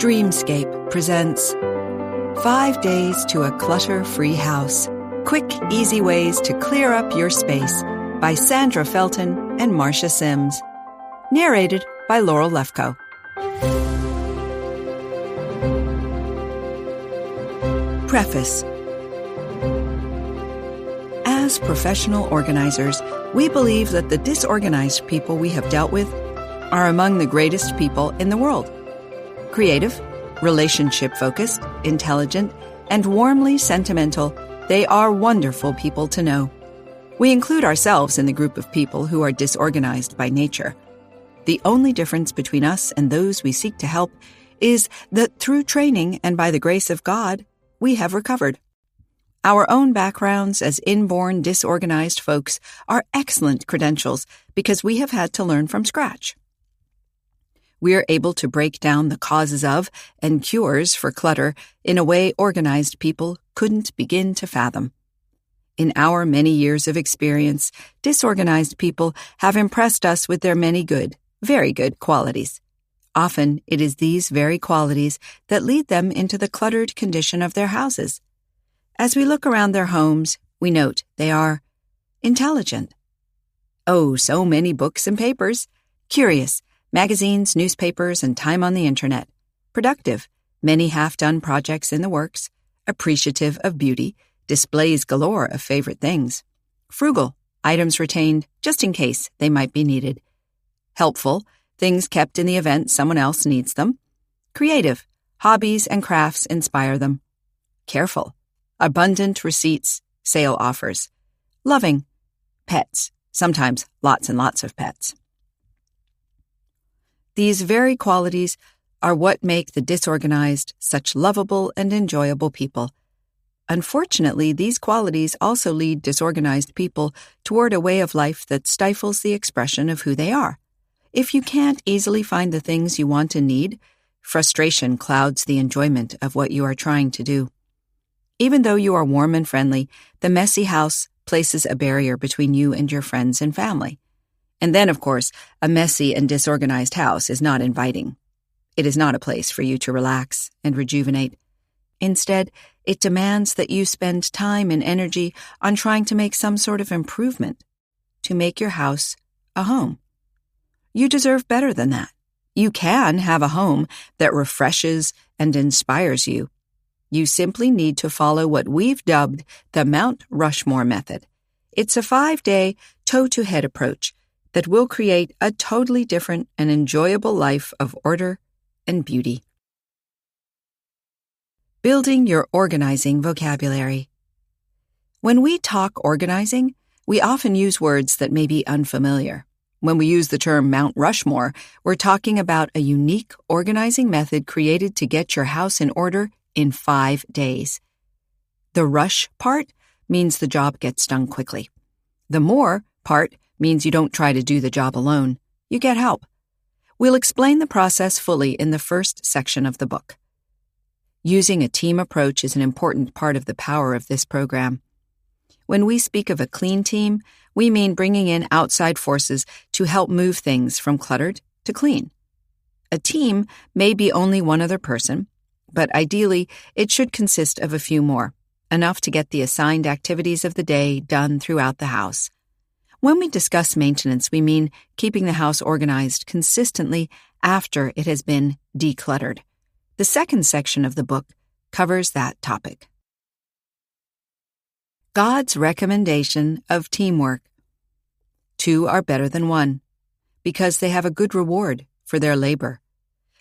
Dreamscape presents 5 Days to a Clutter-Free House. Quick, easy ways to clear up your space by Sandra Felton and Marsha Sims. Narrated by Laurel Lefko. Preface. As professional organizers, we believe that the disorganized people we have dealt with are among the greatest people in the world. Creative, relationship-focused, intelligent, and warmly sentimental, they are wonderful people to know. We include ourselves in the group of people who are disorganized by nature. The only difference between us and those we seek to help is that through training and by the grace of God, we have recovered. Our own backgrounds as inborn disorganized folks are excellent credentials because we have had to learn from scratch. We are able to break down the causes of and cures for clutter in a way organized people couldn't begin to fathom. In our many years of experience, disorganized people have impressed us with their many good, very good qualities. Often, it is these very qualities that lead them into the cluttered condition of their houses. As we look around their homes, we note they are intelligent. Oh, so many books and papers. Curious. Magazines, newspapers, and time on the internet. Productive, many half-done projects in the works. Appreciative of beauty, displays galore of favorite things. Frugal, items retained just in case they might be needed. Helpful, things kept in the event someone else needs them. Creative, hobbies and crafts inspire them. Careful, abundant receipts, sale offers. Loving, pets, sometimes lots and lots of pets. These very qualities are what make the disorganized such lovable and enjoyable people. Unfortunately, these qualities also lead disorganized people toward a way of life that stifles the expression of who they are. If you can't easily find the things you want and need, frustration clouds the enjoyment of what you are trying to do. Even though you are warm and friendly, the messy house places a barrier between you and your friends and family. And then, of course, a messy and disorganized house is not inviting. It is not a place for you to relax and rejuvenate. Instead, it demands that you spend time and energy on trying to make some sort of improvement, to make your house a home. You deserve better than that. You can have a home that refreshes and inspires you. You simply need to follow what we've dubbed the Mount Rushmore method. It's a 5-day, toe-to-head approach that will create a totally different and enjoyable life of order and beauty. Building your organizing vocabulary. When we talk organizing, we often use words that may be unfamiliar. When we use the term Mount Rushmore, we're talking about a unique organizing method created to get your house in order in 5 days. The rush part means the job gets done quickly. The more part means you don't try to do the job alone. You get help. We'll explain the process fully in the first section of the book. Using a team approach is an important part of the power of this program. When we speak of a clean team, we mean bringing in outside forces to help move things from cluttered to clean. A team may be only one other person, but ideally it should consist of a few more, enough to get the assigned activities of the day done throughout the house. When we discuss maintenance, we mean keeping the house organized consistently after it has been decluttered. The second section of the book covers that topic. God's recommendation of teamwork. 2 are better than 1, because they have a good reward for their labor.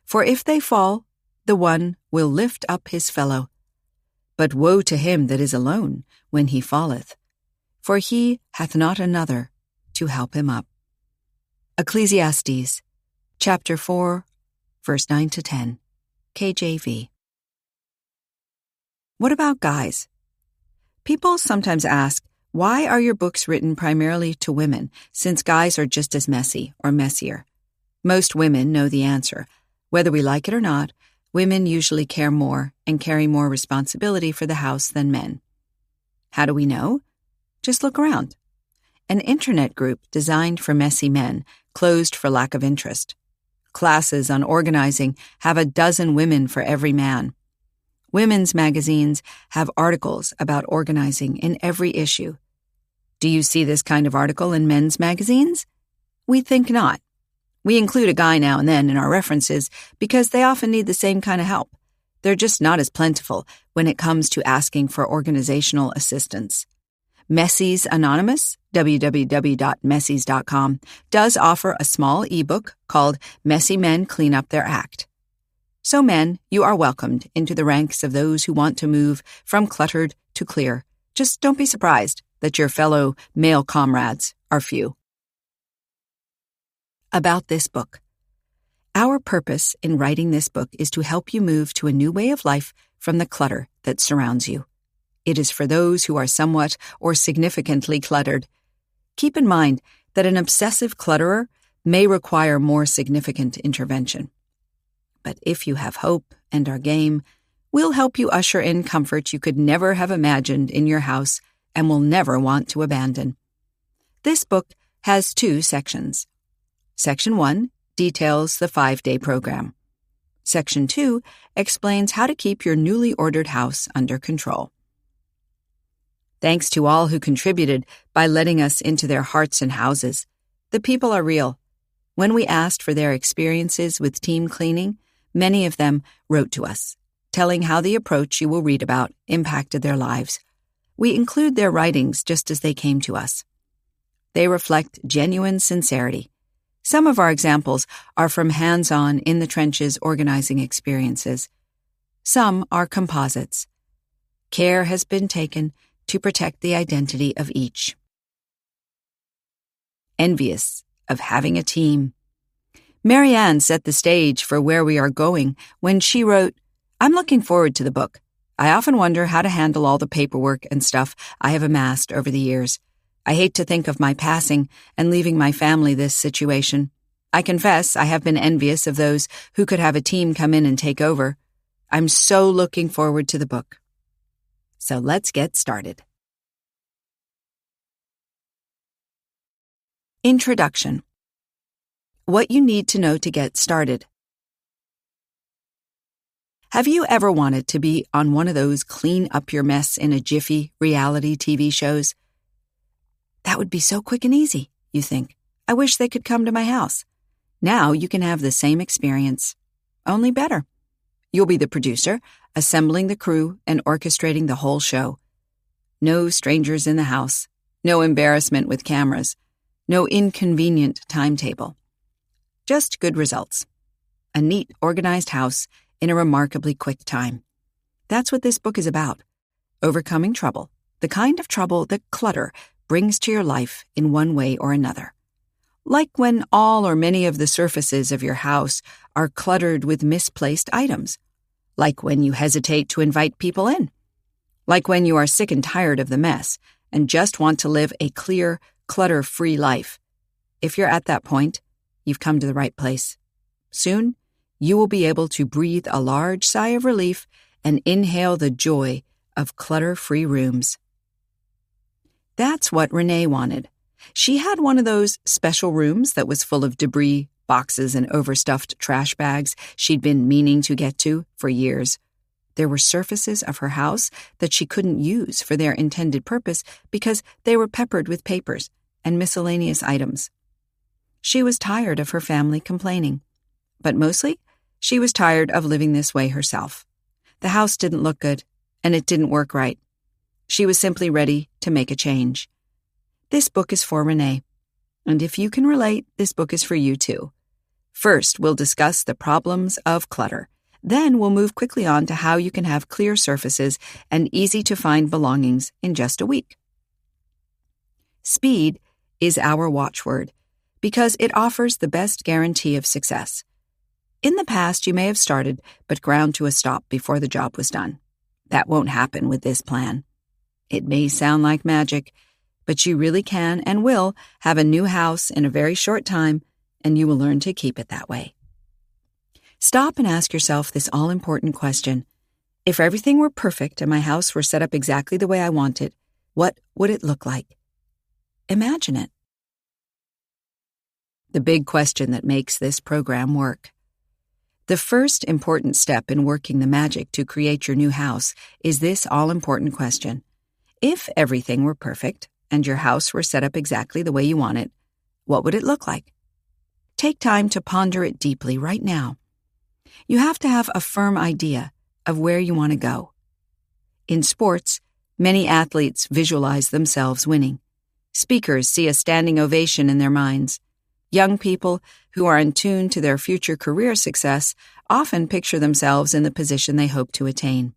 For if they fall, the one will lift up his fellow. But woe to him that is alone when he falleth, for he hath not another to help him up. Ecclesiastes, chapter 4, verse 9-10, KJV. What about guys? People sometimes ask, why are your books written primarily to women, since guys are just as messy or messier? Most women know the answer. Whether we like it or not, women usually care more and carry more responsibility for the house than men. How do we know? Just look around. An internet group designed for messy men closed for lack of interest. Classes on organizing have a dozen women for every man. Women's magazines have articles about organizing in every issue. Do you see this kind of article in men's magazines? We think not. We include a guy now and then in our references because they often need the same kind of help. They're just not as plentiful when it comes to asking for organizational assistance. Messies Anonymous, www.messies.com, does offer a small ebook called Messy Men Clean Up Their Act. So men, you are welcomed into the ranks of those who want to move from cluttered to clear. Just don't be surprised that your fellow male comrades are few. About this book. Our purpose in writing this book is to help you move to a new way of life from the clutter that surrounds you. It is for those who are somewhat or significantly cluttered. Keep in mind that an obsessive clutterer may require more significant intervention. But if you have hope and are game, we'll help you usher in comfort you could never have imagined in your house and will never want to abandon. This book has 2 sections. Section 1 details the 5-day program. Section 2 explains how to keep your newly ordered house under control. Thanks to all who contributed by letting us into their hearts and houses. The people are real. When we asked for their experiences with team cleaning, many of them wrote to us, telling how the approach you will read about impacted their lives. We include their writings just as they came to us. They reflect genuine sincerity. Some of our examples are from hands-on, in-the-trenches organizing experiences. Some are composites. Care has been taken to protect the identity of each. Envious of having a team. Marianne set the stage for where we are going when she wrote, "I'm looking forward to the book. I often wonder how to handle all the paperwork and stuff I have amassed over the years. I hate to think of my passing and leaving my family this situation. I confess I have been envious of those who could have a team come in and take over. I'm so looking forward to the book." So let's get started. Introduction. What you need to know to get started. Have you ever wanted to be on one of those clean up your mess in a jiffy reality TV shows? That would be so quick and easy, you think. I wish they could come to my house. Now you can have the same experience, only better. You'll be the producer, assembling the crew and orchestrating the whole show. No strangers in the house, no embarrassment with cameras, no inconvenient timetable. Just good results. A neat, organized house in a remarkably quick time. That's what this book is about. Overcoming trouble, the kind of trouble that clutter brings to your life in one way or another. Like when all or many of the surfaces of your house are cluttered with misplaced items. Like when you hesitate to invite people in. Like when you are sick and tired of the mess and just want to live a clear, clutter-free life. If you're at that point, you've come to the right place. Soon, you will be able to breathe a large sigh of relief and inhale the joy of clutter-free rooms. That's what Renee wanted. She had one of those special rooms that was full of debris, boxes, and overstuffed trash bags she'd been meaning to get to for years. There were surfaces of her house that she couldn't use for their intended purpose because they were peppered with papers and miscellaneous items. She was tired of her family complaining, but mostly she was tired of living this way herself. The house didn't look good, and it didn't work right. She was simply ready to make a change. This book is for Renee, and if you can relate, this book is for you too. First, we'll discuss the problems of clutter. Then we'll move quickly on to how you can have clear surfaces and easy-to-find belongings in just a week. Speed is our watchword because it offers the best guarantee of success. In the past, you may have started but ground to a stop before the job was done. That won't happen with this plan. It may sound like magic, but you really can and will have a new house in a very short time, and you will learn to keep it that way. Stop and ask yourself this all-important question. If everything were perfect and my house were set up exactly the way I want it, what would it look like? Imagine it. the big question that makes this program work. The first important step in working the magic to create your new house is this all-important question. If everything were perfect and your house were set up exactly the way you want it, what would it look like? Take time to ponder it deeply right now. You have to have a firm idea of where you want to go. In sports, many athletes visualize themselves winning. Speakers see a standing ovation in their minds. Young people who are in tune to their future career success often picture themselves in the position they hope to attain.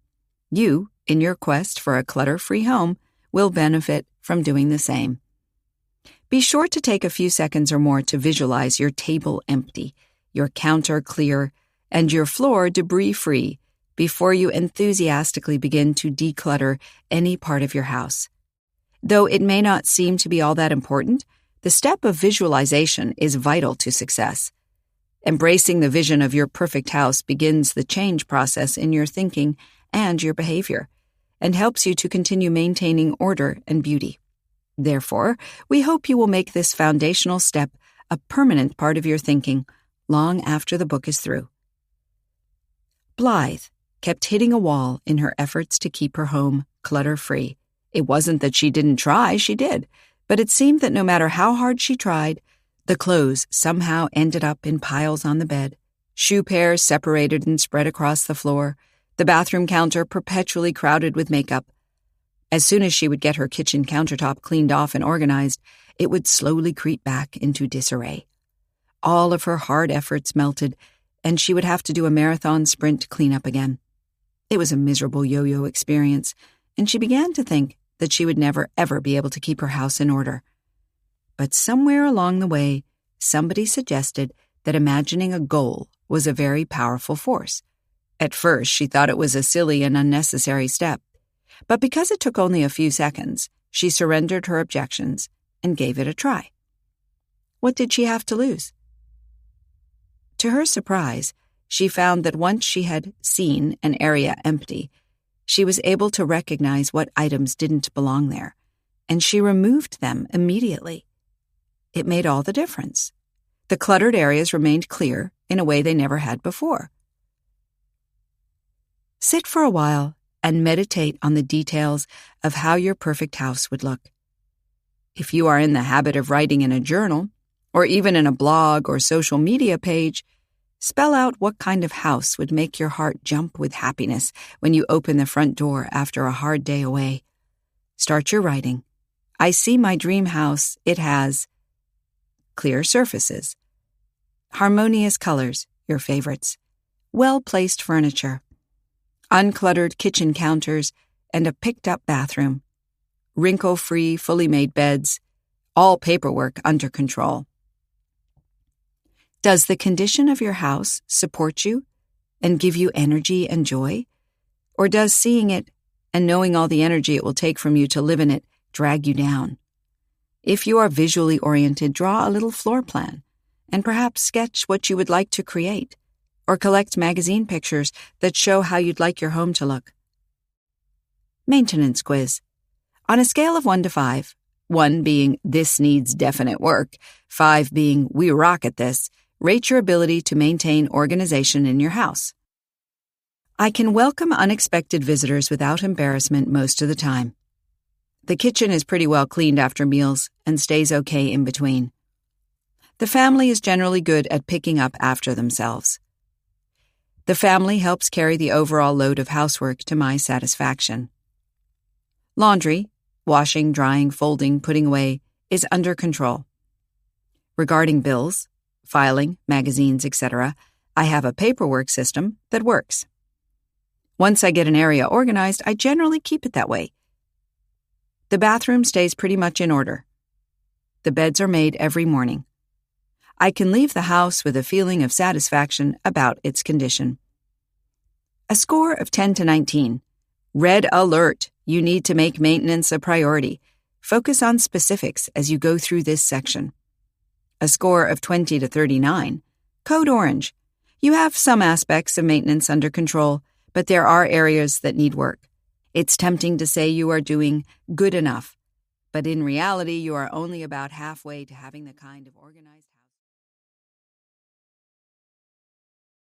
You, in your quest for a clutter-free home, will benefit from doing the same. Be sure to take a few seconds or more to visualize your table empty, your counter clear, and your floor debris-free before you enthusiastically begin to declutter any part of your house. Though it may not seem to be all that important, the step of visualization is vital to success. Embracing the vision of your perfect house begins the change process in your thinking and your behavior, and helps you to continue maintaining order and beauty. Therefore, we hope you will make this foundational step a permanent part of your thinking long after the book is through. Blythe kept hitting a wall in her efforts to keep her home clutter-free. It wasn't that she didn't try, she did, but it seemed that no matter how hard she tried, the clothes somehow ended up in piles on the bed, shoe pairs separated and spread across the floor, the bathroom counter perpetually crowded with makeup. As soon as she would get her kitchen countertop cleaned off and organized, it would slowly creep back into disarray. All of her hard efforts melted, and she would have to do a marathon sprint to clean up again. It was a miserable yo-yo experience, and she began to think that she would never, ever be able to keep her house in order. But somewhere along the way, somebody suggested that imagining a goal was a very powerful force. At first, she thought it was a silly and unnecessary step, but because it took only a few seconds, she surrendered her objections and gave it a try. What did she have to lose? To her surprise, she found that once she had seen an area empty, she was able to recognize what items didn't belong there, and she removed them immediately. It made all the difference. The cluttered areas remained clear in a way they never had before. Sit for a while and meditate on the details of how your perfect house would look. If you are in the habit of writing in a journal, or even in a blog or social media page, spell out what kind of house would make your heart jump with happiness when you open the front door after a hard day away. Start your writing. I see my dream house. It has clear surfaces, harmonious colors, your favorites, well-placed furniture, uncluttered kitchen counters, and a picked-up bathroom, wrinkle-free, fully made beds, all paperwork under control. Does the condition of your house support you and give you energy and joy? Or does seeing it and knowing all the energy it will take from you to live in it drag you down? If you are visually oriented, draw a little floor plan and perhaps sketch what you would like to create, or collect magazine pictures that show how you'd like your home to look. Maintenance quiz. On a scale of 1 to 5, 1 being this needs definite work, 5 being we rock at this, rate your ability to maintain organization in your house. I can welcome unexpected visitors without embarrassment most of the time. The kitchen is pretty well cleaned after meals and stays okay in between. The family is generally good at picking up after themselves. The family helps carry the overall load of housework to my satisfaction. Laundry, washing, drying, folding, putting away, is under control. Regarding bills, filing, magazines, etc., I have a paperwork system that works. Once I get an area organized, I generally keep it that way. The bathroom stays pretty much in order. The beds are made every morning. I can leave the house with a feeling of satisfaction about its condition. A score of 10 to 19. Red alert! You need to make maintenance a priority. Focus on specifics as you go through this section. A score of 20 to 39. Code orange. You have some aspects of maintenance under control, but there are areas that need work. It's tempting to say you are doing good enough, but in reality, you are only about halfway to having the kind of organizing